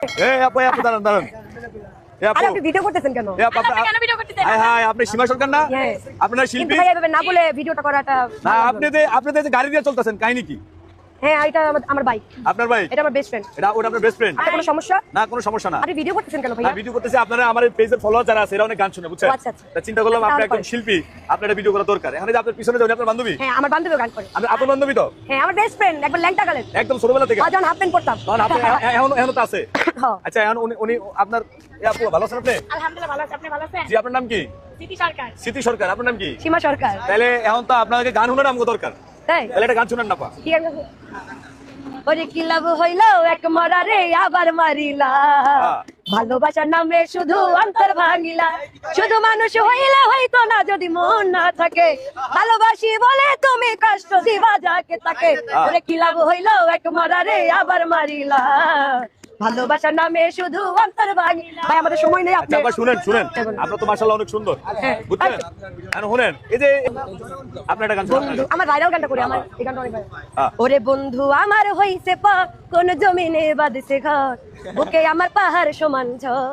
দাঁড়ান। আপনি ভিডিও করতেছেন কেন? আপনি সীমা সরকার না? আপনার শিল্পী না বলে ভিডিওটা করাটা না। আপনি যে গাড়ি দিয়ে চলতেছেন, কাহিনী কি? হ্যাঁ, এটা আমার বাইক। আপনার বাইক? এটা আমার বেস্ট ফ্রেন্ড। ওটা আপনার বেস্ট ফ্রেন্ড? কোনো সমস্যা না, কোনো সমস্যা না। আপনি ভিডিও করতেছেন কেন ভাইয়া? ভিডিও করতেছি, আপনারা আমার পেজের ফলোয়ার যারা আছে এরা অনেক গান শুনে, বুঝছেন? আচ্ছা। তা চিন্তা করলাম আপনি একজন শিল্পী, আপনার একটা ভিডিও করা দরকার। এখানে যে আপনার পিছনে যাবেন আপনার বান্ধবী? হ্যাঁ, আমার বান্ধবীও গান করে। আপনার বান্ধবী তো? হ্যাঁ, আমার বেস্ট ফ্রেন্ড, একবার ল্যাংটা গালেন। একদম ছোটবেলা থেকে? যখন হাফ প্যান্ট পরতাম। এখন তো আছে? আচ্ছা, এখন উনি আপনার আপু ভালো আছেন আপনি? আলহামদুলিল্লাহ ভালো আছি, আপনি ভালো আছেন? জি, আপনার নাম কি? স্মৃতি সরকার। স্মৃতি সরকার। আপনার নাম কি? সীমা সরকার। তাহলে এখন তো আপনাকে গান শোনার আমগো দরকার, তাই? তাহলে একটা গান শোনান না পা। ঠিক আছে। ওরে কি লাভ হইল এক মরারে আবার মারিলা, ভালোবাসার নামে শুধু অন্তর ভাঙিলা। শুধু মানুষ হইলে হইতো না যদি মন না থাকে, ভালোবাসি বলে তুমি কষ্ট দিবা যাকে তাকে। ওরে কি লাভ হইল এক মরারে আবার মারিলা, ভালোবাসার নামে শুধু অন্তর ভাঙিলা। ভাই আমাদের সময় নেই, আপনি শুনেন। আপনার তো মাশাআল্লাহ অনেক সুন্দর, বুঝছেন? এখন শুনেন, এই যে আপনি একটা গান শোনান। আমার ভাইরাল গানটা করি, আমার এই গানটা অনেক ভাইরাল। ওরে বন্ধু আমার হইছে পর, কোন জমিনে বাঁধছে ঘর, বুকে আমার পাহাড় সমান ঝড়।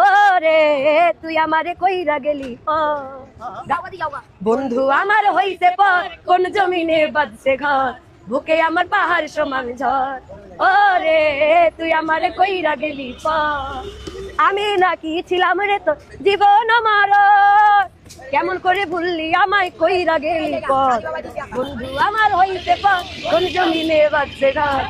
ওরে তুই আমারে কইরা গেলি বন্ধু আমার হইছে পর, কোন জমিনে বাঁধছে ঘর, বুকে আমার পাহাড় সমান ঝড়। ওরে তুই আমারে কইরা গেলি পর, আমি নাকি ছিলাম রে তো জীবন আমার, কেমন করে ভুললি আমায় কইরা গেলি পর, বন্ধু আমার হইতে পর, কোন জমিনে বাঁধছে ঘর,